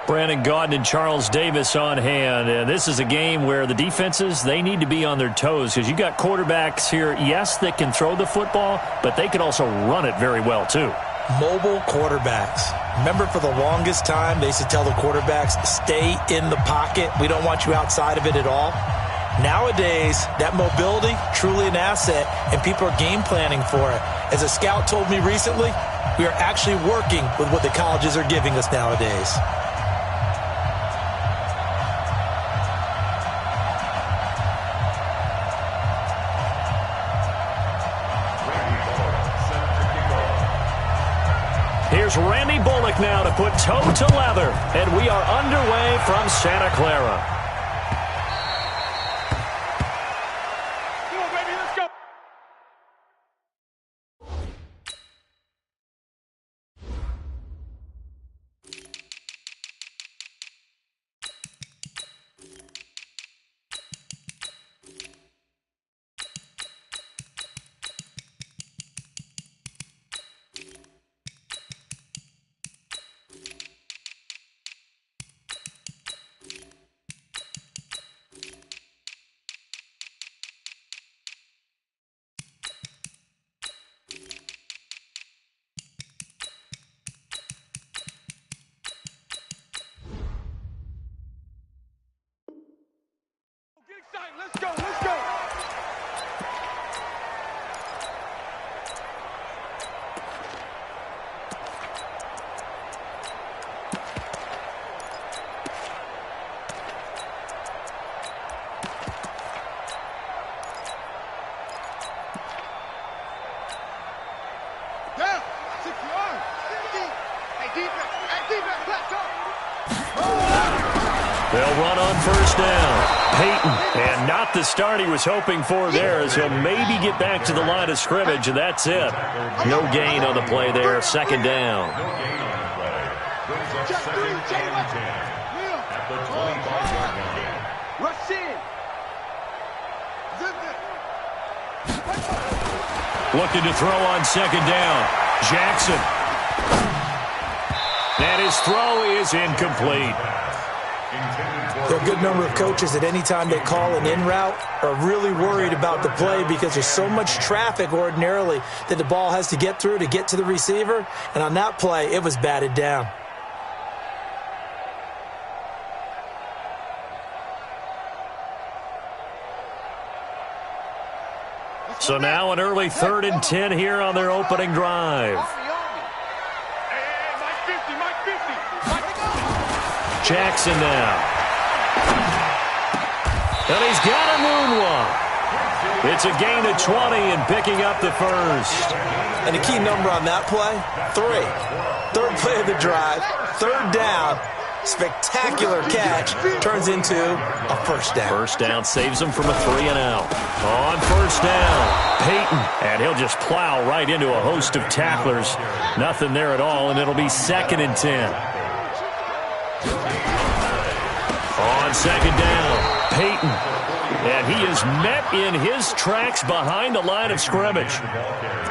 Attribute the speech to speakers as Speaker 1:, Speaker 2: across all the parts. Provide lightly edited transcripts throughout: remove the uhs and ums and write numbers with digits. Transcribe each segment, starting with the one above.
Speaker 1: Brandon Gaudin and Charles Davis on hand. And this is a game where the defenses, they need to be on their toes because you got quarterbacks here, yes, that can throw the football, but they can also run it very well too.
Speaker 2: Mobile quarterbacks. Remember, for the longest time, they used to tell the quarterbacks, stay in the pocket. We don't want you outside of it at all. Nowadays, that mobility, truly an asset, and people are game planning for it. As a scout told me recently, we are actually working with what the colleges are giving us nowadays.
Speaker 1: Here's Randy Bullock now to put toe to leather, and we are underway from Santa Clara.
Speaker 3: Let's go, let's go. Down, 6 yards. Hey, defense, let's go.
Speaker 1: They'll run on first down. Peyton, and not the start he was hoping for there, as he'll maybe get back to the line of scrimmage, and that's it. No gain on the play there, second down. Looking to throw on second down. Jackson. And his throw is incomplete.
Speaker 2: There are a good number of coaches at any time they call an in route are really worried about the play because there's so much traffic ordinarily that the ball has to get through to get to the receiver. And on that play, it was batted down.
Speaker 1: So now an early 3rd and 10 here on their opening drive. Jackson now. And he's got a moonwalk. It's a gain of 20 and picking up the first.
Speaker 2: And the key number on that play, 3. Third play of the drive, 3rd down. Spectacular catch turns into a first down.
Speaker 1: First down saves him from a 3-and-out. On first down, Peyton. And he'll just plow right into a host of tacklers. Nothing there at all, and it'll be 2nd and 10. On second down, Peyton. And he is met in his tracks behind the line of scrimmage.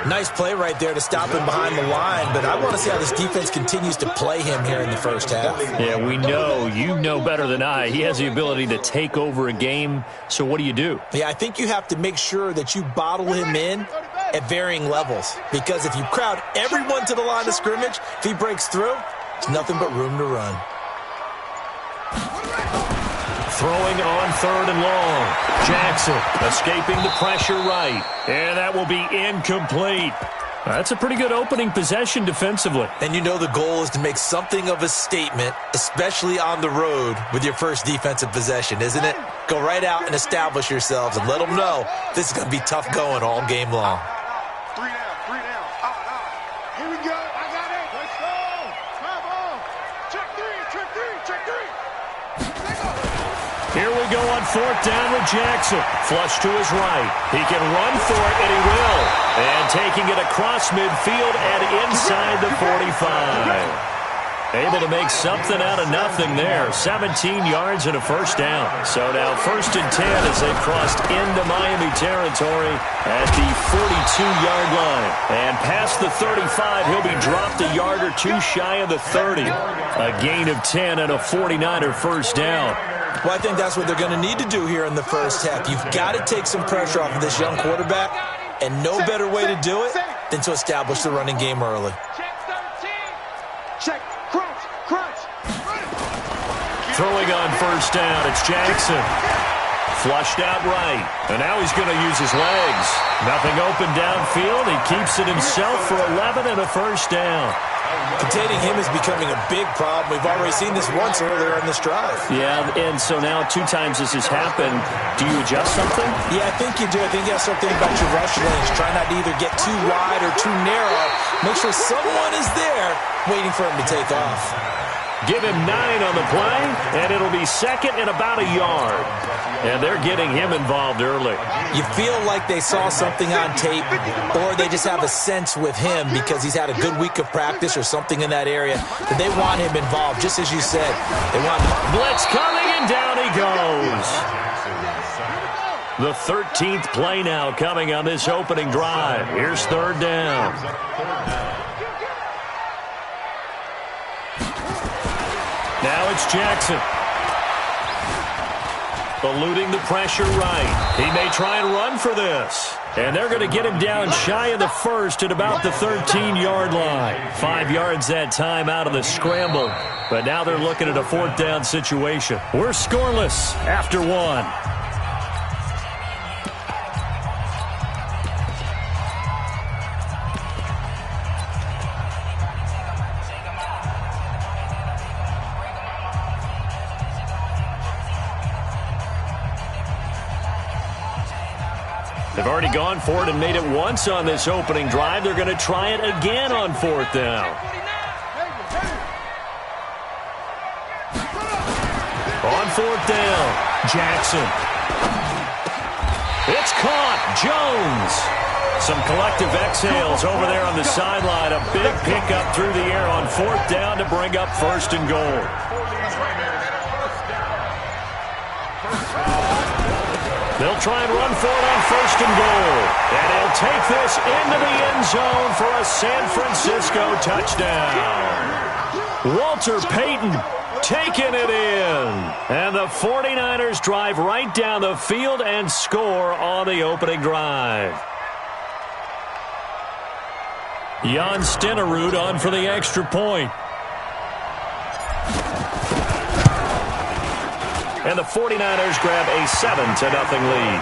Speaker 2: Nice play right there to stop him behind the line, but I want to see how this defense continues to play him here in the first half.
Speaker 1: Yeah, we know. You know better than I. He has the ability to take over a game, so what do?
Speaker 2: Yeah, I think you have to make sure that you bottle him in at varying levels, because if you crowd everyone to the line of scrimmage, if he breaks through, there's nothing but room to run.
Speaker 1: Throwing on 3rd and long. Jackson escaping the pressure right. And that will be incomplete. That's a pretty good opening possession defensively.
Speaker 2: And you know the goal is to make something of a statement, especially on the road with your first defensive possession, isn't it? Go right out and establish yourselves and let them know this is going to be tough going all game long.
Speaker 3: 3 down. Here we go. I got it. Let's go. Come on. Check three.
Speaker 1: Here we go on 4th down with Jackson. Flush to his right. He can run for it, and he will. And taking it across midfield and inside the 45. Able to make something out of nothing there. 17 yards and a first down. So now 1st and 10 as they've crossed into Miami territory at the 42-yard line. And past the 35, he'll be dropped a yard or two shy of the 30. A gain of 10 and a 49er first down.
Speaker 2: Well, I think that's what they're going to need to do here in the first half. You've got to take some pressure off of this young quarterback, and no better way to do it than to establish the running game early.
Speaker 3: Check. Crunch. Crunch.
Speaker 1: Throwing on first down, it's Jackson. Flushed out right, and now he's going to use his legs. Nothing open downfield. He keeps it himself for 11 and a first down.
Speaker 2: Containing him is becoming a big problem. We've already seen this once earlier in this drive.
Speaker 1: Yeah, and so now 2 times this has happened. Do you adjust something?
Speaker 2: Yeah, I think you do. I think you have something about your rush lanes. Try not to either get too wide or too narrow. Make sure someone is there waiting for him to take off.
Speaker 1: Give him 9 on the play, and it'll be 2nd and about a yard. And they're getting him involved early.
Speaker 2: You feel like they saw something on tape, or they just have a sense with him because he's had a good week of practice or something in that area that they want him involved, just as you said. They want
Speaker 1: blitz coming, and down he goes. The 13th play now coming on this opening drive. Here's 3rd down. Now it's Jackson. Eluding the pressure right. He may try and run for this. And they're going to get him down shy of the 1st at about the 13-yard line. 5 yards that time out of the scramble. But now they're looking at a 4th down situation. We're scoreless after 1. They've already gone for it and made it once on this opening drive. They're going to try it again on 4th down. On 4th down, Jackson. It's caught. Jones. Some collective exhales over there on the sideline. A big pickup through the air on 4th down to bring up 1st and goal. They'll try and run for it on 1st and goal. And he'll take this into the end zone for a San Francisco touchdown. Walter Payton taking it in. And the 49ers drive right down the field and score on the opening drive. Jan Stenerud on for the extra point. And the 49ers grab a 7-0 lead.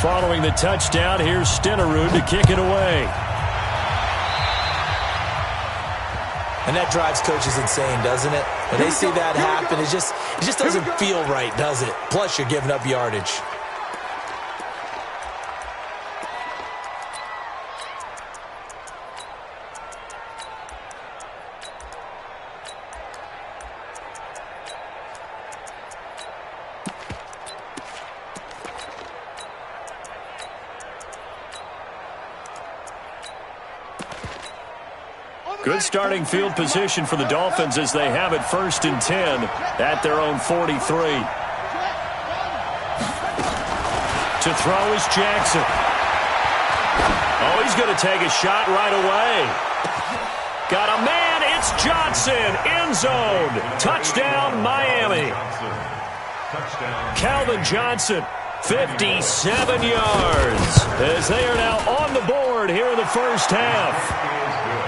Speaker 1: Following the touchdown, here's Stenerud to kick it away.
Speaker 2: And that drives coaches insane, doesn't it? When they see that happen, it just doesn't feel right, does it? Plus, you're giving up yardage.
Speaker 1: Good starting field position for the Dolphins as they have it 1st and 10 at their own 43. To throw is Jackson. Oh, he's going to take a shot right away. Got a man. It's Johnson. End zone. Touchdown, Miami. Calvin Johnson, 57 yards as they are now on the board here in the first half.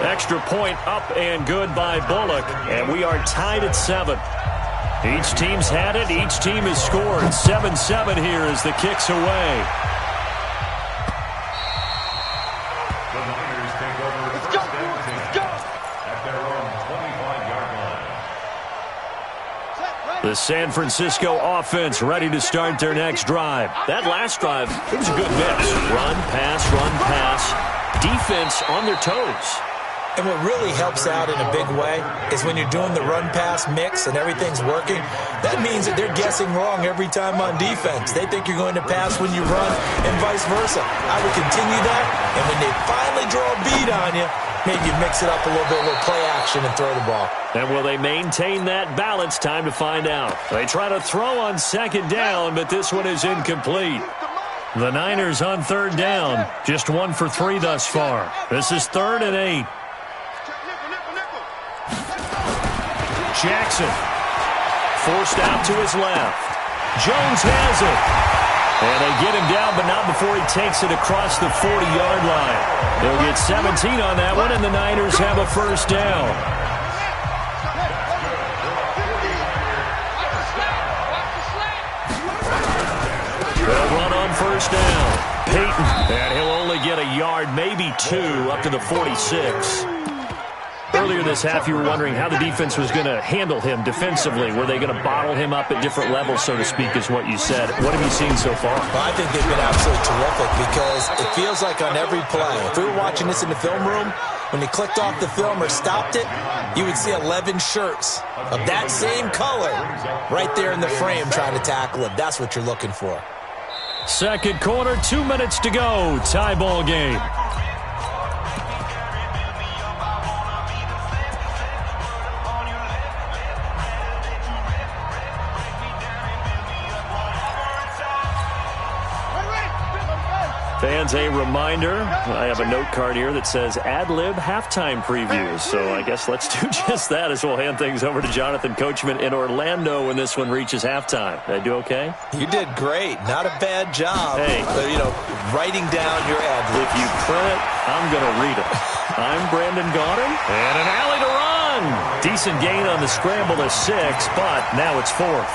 Speaker 1: Extra point up and good by Bullock, and we are tied at 7. Each team's had it. Each team has scored. 7-7 here as the kick's away.
Speaker 4: The Niners take over first and 10 at their own 25-yard line.
Speaker 1: The San Francisco offense ready to start their next drive. That last drive, it was a good mix. Run, pass, run, pass. Defense on their toes.
Speaker 2: And what really helps out in a big way is when you're doing the run-pass mix and everything's working, that means that they're guessing wrong every time on defense. They think you're going to pass when you run and vice versa. I would continue that, and when they finally draw a bead on you, maybe mix it up a little bit, a little play action, and throw the ball.
Speaker 1: And will they maintain that balance? Time to find out. They try to throw on second down, but this one is incomplete. The Niners on third down, just 1 for 3 thus far. This is 3rd and 8. Jackson forced out to his left. Jones has it. And they get him down, but not before he takes it across the 40-yard line. They'll get 17 on that one, and the Niners have a first down. They'll run on first down. Peyton, and he'll only get a yard, maybe 2, up to the 46. Earlier this half, you were wondering how the defense was going to handle him defensively. Were they going to bottle him up at different levels, so to speak, is what you said. What have you seen so far?
Speaker 2: Well, I think they've been absolutely terrific because it feels like on every play, if we were watching this in the film room, when he clicked off the film or stopped it, you would see 11 shirts of that same color right there in the frame trying to tackle him. That's what you're looking for.
Speaker 1: Second quarter, 2 minutes to go. Tie ball game. Fans, a reminder, I have a note card here that says ad-lib halftime previews. So I guess let's do just that as we'll hand things over to Jonathan Coachman in Orlando when this one reaches halftime. Did I do okay?
Speaker 2: You did great. Not a bad job.
Speaker 1: Hey.
Speaker 2: But, writing down your ad-lib.
Speaker 1: If you print it, I'm going to read it. I'm Brandon Gaudin. And an alley to run. Decent gain on the scramble to 6, but now it's 4th.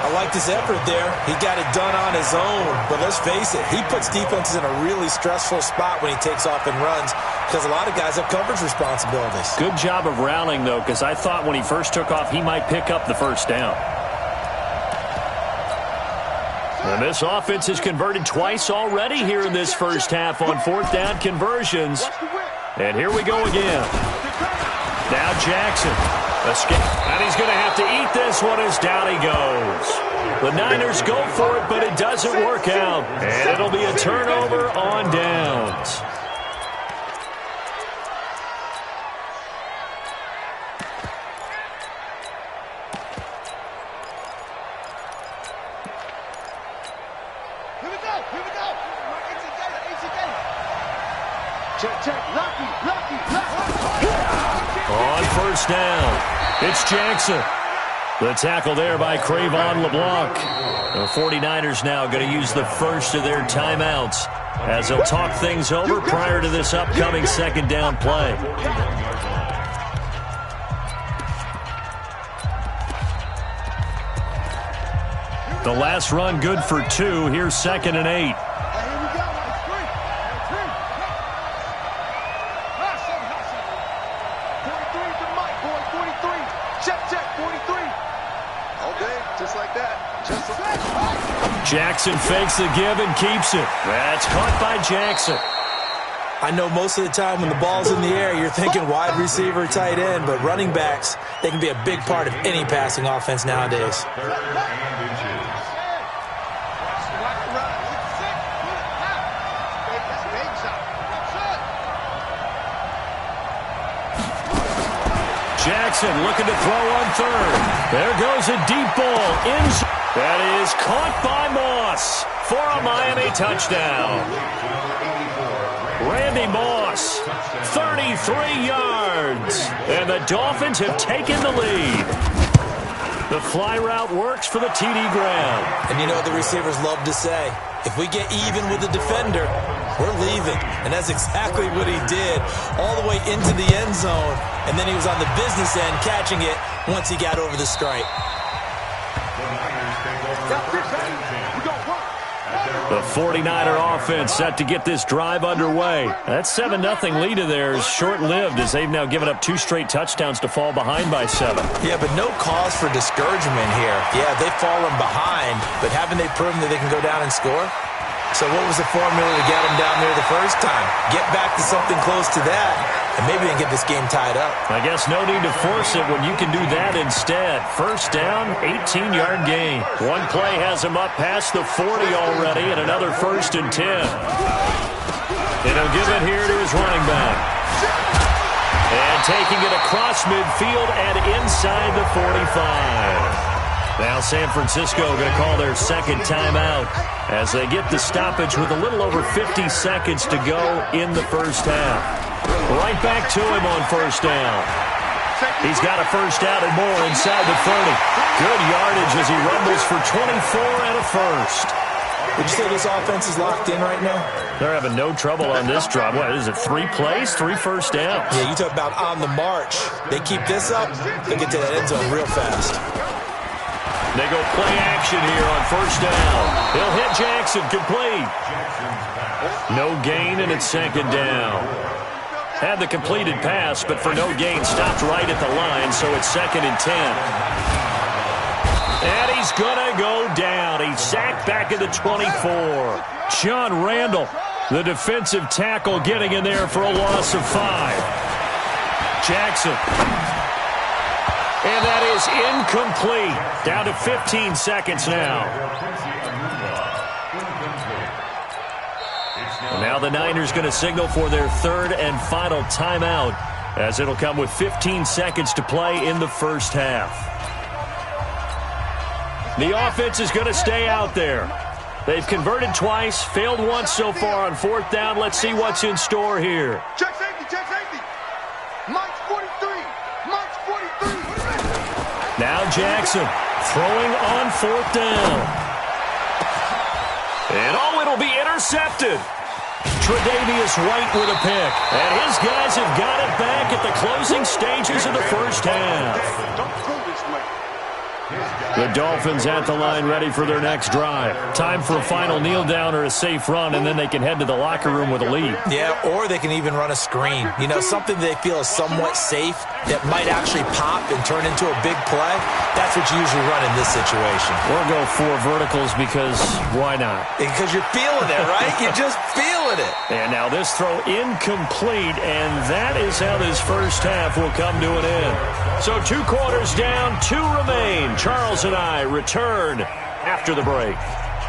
Speaker 2: I liked his effort there. He got it done on his own. But let's face it, he puts defenses in a really stressful spot when he takes off and runs because a lot of guys have coverage responsibilities.
Speaker 1: Good job of rallying, though, because I thought when he first took off, he might pick up the first down. And this offense has converted twice already here in this first half on 4th down conversions. And here we go again. Now Jackson. Escape. And he's going to have to eat this one as down he goes. The Niners go for it, but it doesn't work out. And it'll be a turnover on downs.
Speaker 3: Here we go. Check. Lucky.
Speaker 1: On first down, it's Jackson. The tackle there by Cre'Von LeBlanc. The 49ers now going to use the first of their timeouts as they'll talk things over prior to this upcoming second down play. The last run good for 2. Here's 2nd and 8. Jackson fakes the give and keeps it. That's caught by Jackson.
Speaker 2: I know most of the time when the ball's in the air, you're thinking wide receiver, tight end, but running backs, they can be a big part of any passing offense nowadays.
Speaker 1: Jackson looking to throw on 3rd. There goes a deep ball. That is caught by Moss for a Miami touchdown. Randy Moss, 33 yards. And the Dolphins have taken the lead. The fly route works for the TD Graham.
Speaker 2: And you know what the receivers love to say? If we get even with the defender, we're leaving. And that's exactly what he did all the way into the end zone. And then he was on the business end catching it once he got over the stripe.
Speaker 1: The 49er offense set to get this drive underway. That 7-0 lead of theirs short-lived as they've now given up 2 straight touchdowns to fall behind by 7.
Speaker 2: Yeah, but no cause for discouragement here. Yeah, they've fallen behind, but haven't they proven that they can go down and score? So what was the formula to get them down there the first time? Get back to something close to that, and maybe they can get this game tied up.
Speaker 1: I guess no need to force it when you can do that instead. First down, 18-yard gain. One play has him up past the 40 already, and another 1st and 10. And he'll give it here to his running back. And taking it across midfield and inside the 45. Now San Francisco going to call their second timeout as they get the stoppage with a little over 50 seconds to go in the first half. Right back to him on first down. He's got a first down and more inside the 30. Good yardage as he rumbles for 24 and a first.
Speaker 2: Would you say this offense is locked in right now?
Speaker 1: They're having no trouble on this drive. What is it, 3 plays, 3 first downs?
Speaker 2: Yeah, you talk about on the march. They keep this up, they get to that end zone real fast.
Speaker 1: They go play action here on first down. He'll hit Jackson, complete. No gain, and it's second down. Had the completed pass, but for no gain, stopped right at the line, so it's 2nd and 10. And he's going to go down. He's sacked back at the 24. Sean Randall, the defensive tackle, getting in there for a loss of 5. Jackson. And that is incomplete. Down to 15 seconds now. And now the Niners going to signal for their 3rd and final timeout, as it'll come with 15 seconds to play in the first half. The offense is going to stay out there. They've converted twice, failed once so far on 4th down. Let's see what's in store here.
Speaker 3: Check safety, check safety. Mike's 43. Mike's 43.
Speaker 1: Now Jackson throwing on 4th down. And it'll be intercepted. Tre'Davious White with a pick. And his guys have got it back at the closing stages of the first half.
Speaker 3: Don't go this way.
Speaker 1: The Dolphins at the line ready for their next drive. Time for a final kneel down or a safe run, and then they can head to the locker room with a lead.
Speaker 2: Yeah, or they can even run a screen. You know, something they feel is somewhat safe that might actually pop and turn into a big play. That's what you usually run in this situation.
Speaker 1: Or go 4 verticals because why not?
Speaker 2: Because you're feeling it, right? You're just feeling it.
Speaker 1: And now this throw incomplete, and that is how this first half will come to an end. So 2 quarters down, 2 remain. Charles and I return after the break.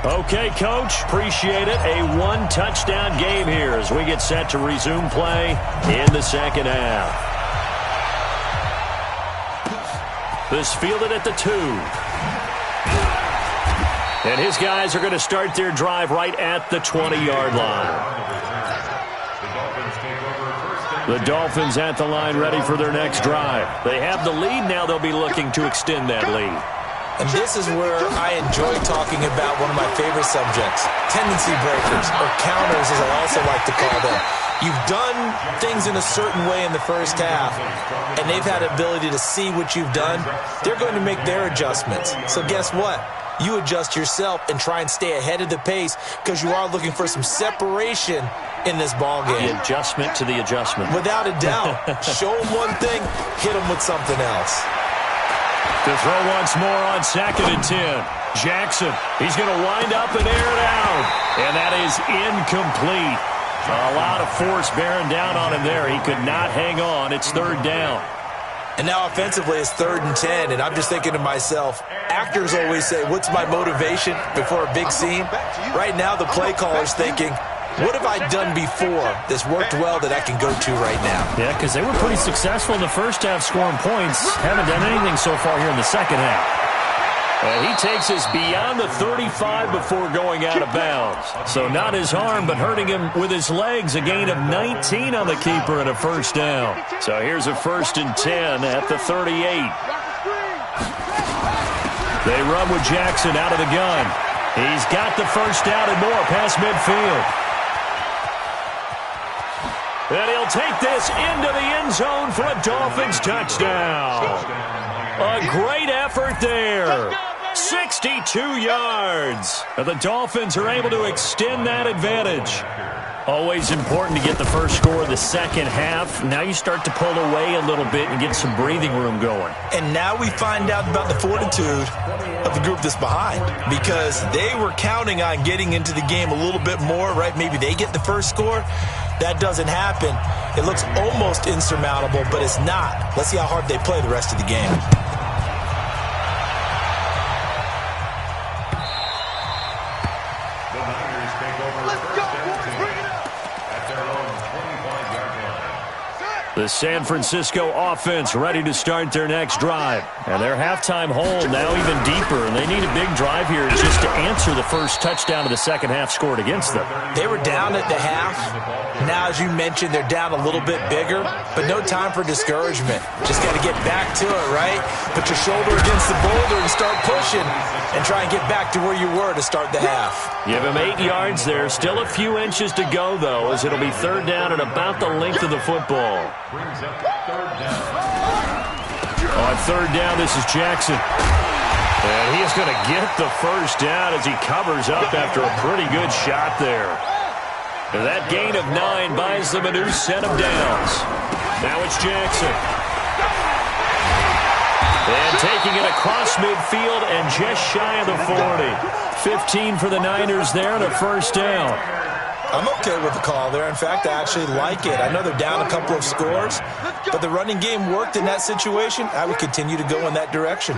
Speaker 1: Okay, Coach, appreciate it. A 1-touchdown game here as we get set to resume play in the second half. This fielded at the 2. And his guys are going to start their drive right at the 20-yard line. The Dolphins at the line ready for their next drive. They have the lead. Now they'll be looking to extend that lead.
Speaker 2: And this is where I enjoy talking about one of my favorite subjects, tendency breakers, or counters as I also like to call them. You've done things in a certain way in the first half, and they've had the ability to see what you've done. They're going to make their adjustments. So guess what? You adjust yourself and try and stay ahead of the pace because you are looking for some separation in this ball game.
Speaker 1: The adjustment to the adjustment.
Speaker 2: Without a doubt. Show them one thing, hit them with something else.
Speaker 1: To throw once more on 2nd and 10. Jackson, he's going to wind up and air it out. And that is incomplete. A lot of force bearing down on him there. He could not hang on. It's 3rd down.
Speaker 2: And now offensively it's 3rd and 10, and I'm just thinking to myself, actors always say, what's my motivation before a big scene? Right now the play caller's thinking, what have I done before that's worked well that I can go to right now?
Speaker 1: Yeah, because they were pretty successful in the first half scoring points. Haven't done anything so far here in the second half. And he takes us beyond the 35 before going out of bounds. So not his arm, but hurting him with his legs. A gain of 19 on the keeper and a first down. So here's a 1st and 10 at the 38. They run with Jackson out of the gun. He's got the first down and more past midfield. And he'll take this into the end zone for a Dolphins touchdown. A great effort there. 62 yards. And the Dolphins are able to extend that advantage. Always important to get the first score of the second half. Now you start to pull away a little bit and get some breathing room going.
Speaker 2: And now we find out about the fortitude of the group that's behind, because they were counting on getting into the game a little bit more, right? Maybe they get the first score. That doesn't happen. It looks almost insurmountable, but it's not. Let's see how hard they play the rest of the game.
Speaker 1: The San Francisco offense ready to start their next drive. And their halftime hole now even deeper, and they need a big drive here just to answer the first touchdown of the second half scored against them.
Speaker 2: They were down at the half. Now, as you mentioned, they're down a little bit bigger, but no time for discouragement. Just got to get back to it, right? Put your shoulder against the boulder and start pushing and try and get back to where you were to start the half.
Speaker 1: Give him 8 yards there. Still a few inches to go, though, as it'll be third down and about the length of the football. On third down, this is Jackson. And he is going to get the first down as he covers up after a pretty good shot there. And that gain of 9 buys them a new set of downs. Now it's Jackson. And taking it across midfield and just shy of the 40. 15 for the Niners there and a first down.
Speaker 2: I'm okay with the call there. In fact, I actually like it. I know they're down a couple of scores, but the running game worked in that situation. I would continue to go in that direction.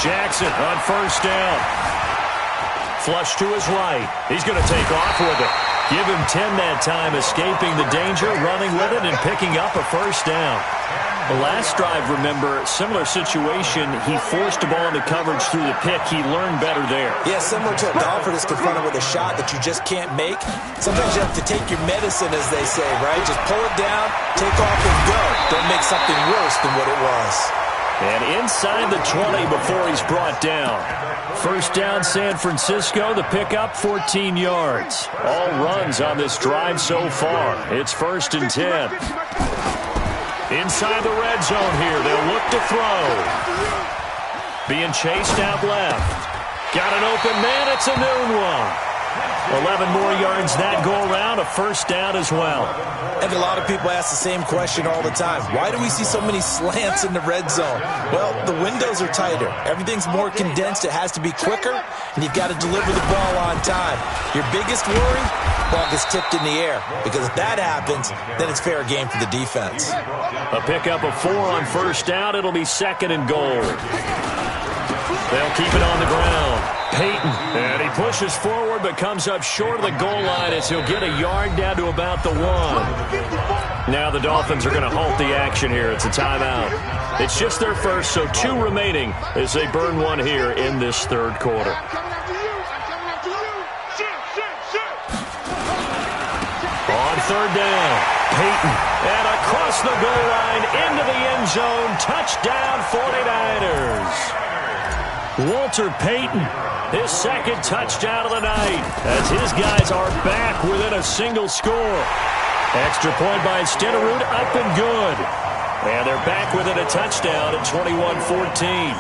Speaker 1: Jackson on first down. Flush to his right. He's going to take off with it. Give him 10 that time, escaping the danger, running with it, and picking up a first down. The last drive, remember, similar situation. He forced the ball into coverage through the pick. He learned better there.
Speaker 2: Yeah, similar to a golfer that's confronted with a shot that you just can't make. Sometimes you have to take your medicine, as they say, right? Just pull it down, take off, and go. Don't make something worse than what it was.
Speaker 1: And inside the 20 before he's brought down. First down, San Francisco. The pickup, 14 yards. All runs on this drive so far. It's first and 10. Inside the red zone here. They'll look to throw. Being chased out left. Got an open man. It's a noon one. 11 more yards that go around. A first down as well.
Speaker 2: And a lot of people ask the same question all the time. Why do we see so many slants in the red zone? Well, the windows are tighter. Everything's more condensed. It has to be quicker, and you've got to deliver the ball on time. Your biggest worry? Ball gets tipped in the air. Because if that happens, then it's fair game for the defense.
Speaker 1: A pickup of 4 on first down. It'll be second and goal. They'll keep it on the ground. Peyton, and he pushes forward but comes up short of the goal line as he'll get a yard down to about the 1. Now the Dolphins are going to halt the action here. It's a timeout. It's just their first, so 2 remaining as they burn 1 here in this third quarter. On third down, Peyton, and across the goal line into the end zone. Touchdown 49ers. Walter Payton, his second touchdown of the night, as his guys are back within a single score. Extra point by Stenerud, up and good. And they're back within a touchdown at 21-14.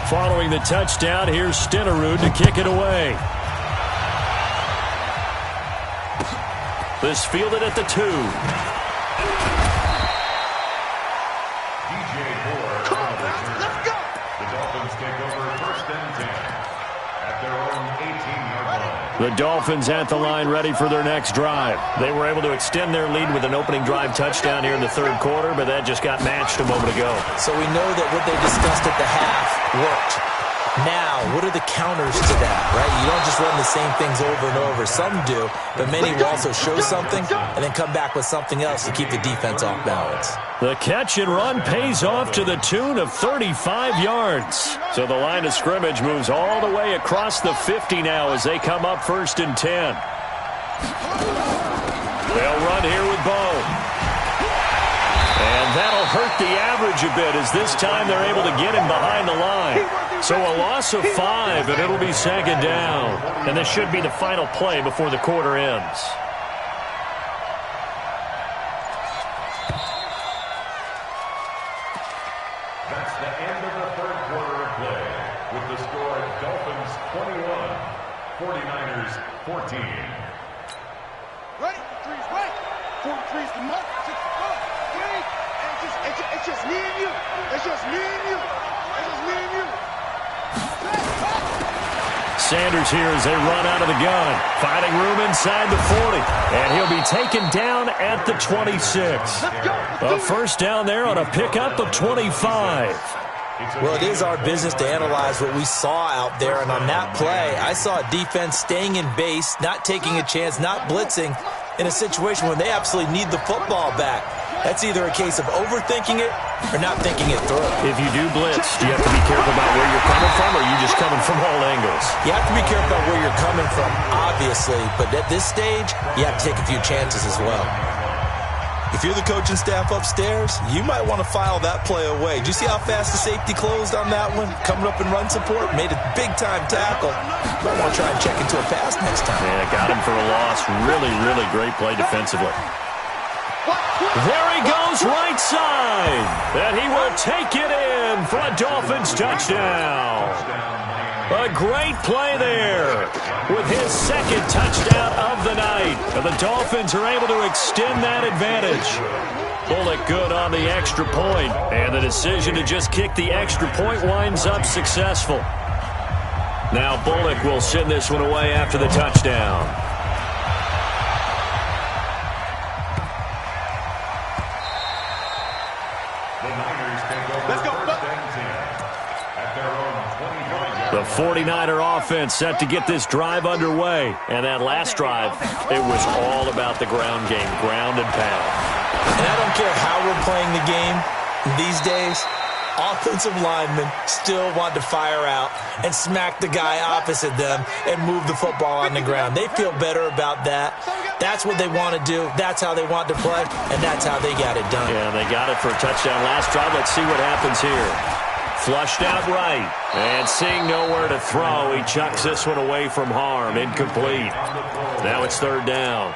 Speaker 1: Following the touchdown, here's Stenerud to kick it away. This fielded at the 2. The Dolphins at the line ready for their next drive. They were able to extend their lead with an opening drive touchdown here in the third quarter, but that just got matched a moment ago.
Speaker 2: So we know that what they discussed at the half worked. Now, what are the counters to that, right? You don't just run the same things over and over. Some do, but many will also show something and then come back with something else to keep the defense off balance.
Speaker 1: The catch and run pays off to the tune of 35 yards. So the line of scrimmage moves all the way across the 50 now as they come up first and 10. They'll run here with Bo. And that'll hurt the average a bit as this time they're able to get him behind the line. So a loss of 5, and it'll be second down. And this should be the final play before the quarter ends.
Speaker 3: 43 is the month. 6, 4, 3. It's just me and you. It's just me and you. It's just me and you.
Speaker 1: Sanders here as they run out of the gun. Finding room inside the 40. And he'll be taken down at the 26. A first down there on a pickup of 25.
Speaker 2: Well, it is our business to analyze what we saw out there. And on that play, I saw a defense staying in base, not taking a chance, not blitzing in a situation where they absolutely need the football back. That's either a case of overthinking it or not thinking it through.
Speaker 1: If you do blitz, do you have to be careful about where you're coming from, or are you just coming from all angles?
Speaker 2: You have to be careful about where you're coming from, obviously. But at this stage, you have to take a few chances as well. If you're the coaching staff upstairs, you might want to file that play away. Do you see how fast the safety closed on that one? Coming up in run support, made a big-time tackle. Might want to try and check into a pass next time.
Speaker 1: Yeah, got him for a loss. Really, really great play defensively. There he goes right side. And he will take it in for a Dolphins touchdown. A great play there with his second touchdown of the night. And the Dolphins are able to extend that advantage. Bullock good on the extra point. And the decision to just kick the extra point winds up successful. Now Bullock will send this one away after the touchdown. The 49er offense set to get this drive underway. And that last drive, it was all about the ground game, ground and pound.
Speaker 2: And I don't care how we're playing the game these days, offensive linemen still want to fire out and smack the guy opposite them and move the football on the ground. They feel better about that. That's what they want to do. That's how they want to play, and that's how they got it done.
Speaker 1: Yeah, they got it for a touchdown last drive. Let's see what happens here. Flushed out right, and seeing nowhere to throw, he chucks this one away from harm. Incomplete. Now it's third down.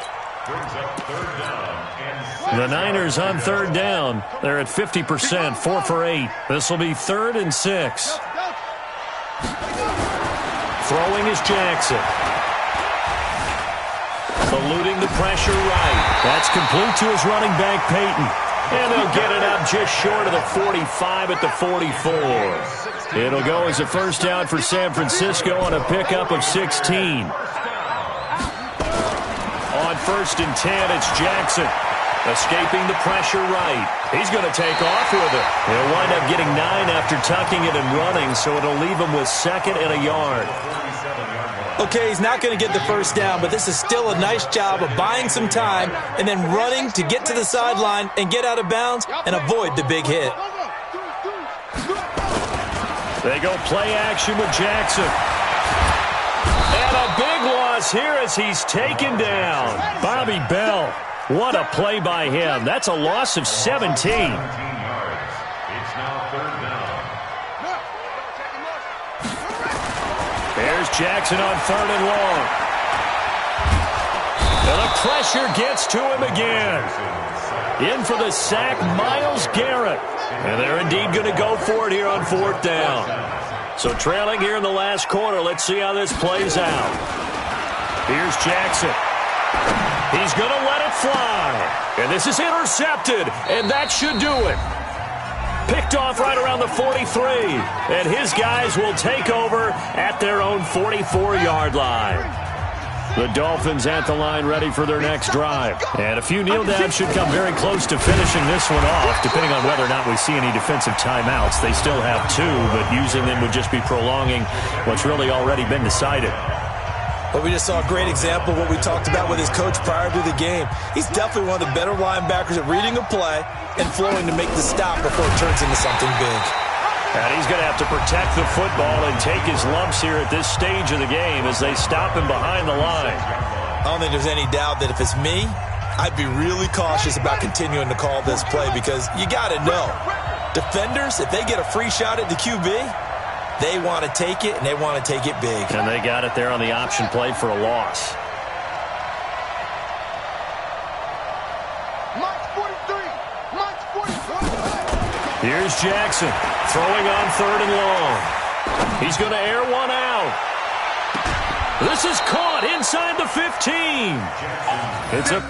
Speaker 1: The Niners on third down. They're at 50%, 4 for 8. This will be 3rd and 6. Throwing is Jackson. Eluding the pressure right. That's complete to his running back, Peyton. And they'll get it up just short of the 45 at the 44. It'll go as a first down for San Francisco on a pickup of 16. On 1st and 10, it's Jackson. Escaping the pressure right. He's going to take off with it. He'll wind up getting 9 after tucking it and running, so it'll leave him with 2nd and a yard.
Speaker 2: Okay, he's not going to get the first down, but this is still a nice job of buying some time and then running to get to the sideline and get out of bounds and avoid the big hit.
Speaker 1: They go play action with Jackson. And a big loss here as he's taken down. Bobby Bell, what a play by him. That's a loss of 17. There's Jackson on 3rd and long. And the pressure gets to him again. In for the sack, Myles Garrett. And they're indeed going to go for it here on 4th down. So trailing here in the last quarter, let's see how this plays out. Here's Jackson. He's going to let it fly. And this is intercepted, and that should do it. Picked off right around the 43. And his guys will take over at their own 44-yard line. The Dolphins at the line ready for their next drive. And a few kneel downs should come very close to finishing this one off, depending on whether or not we see any defensive timeouts. They still have 2, but using them would just be prolonging what's really already been decided.
Speaker 2: But we just saw a great example of what we talked about with his coach prior to the game. He's definitely one of the better linebackers at reading a play and flowing to make the stop before it turns into something big.
Speaker 1: And he's going to have to protect the football and take his lumps here at this stage of the game as they stop him behind the line.
Speaker 2: I don't think there's any doubt that if it's me, I'd be really cautious about continuing to call this play because you got to know, defenders, if they get a free shot at the QB, they want to take it, and they want to take it big.
Speaker 1: And they got it there on the option play for a loss. Here's Jackson, throwing on 3rd and long. He's going to air one out. This is caught inside the 15. It's a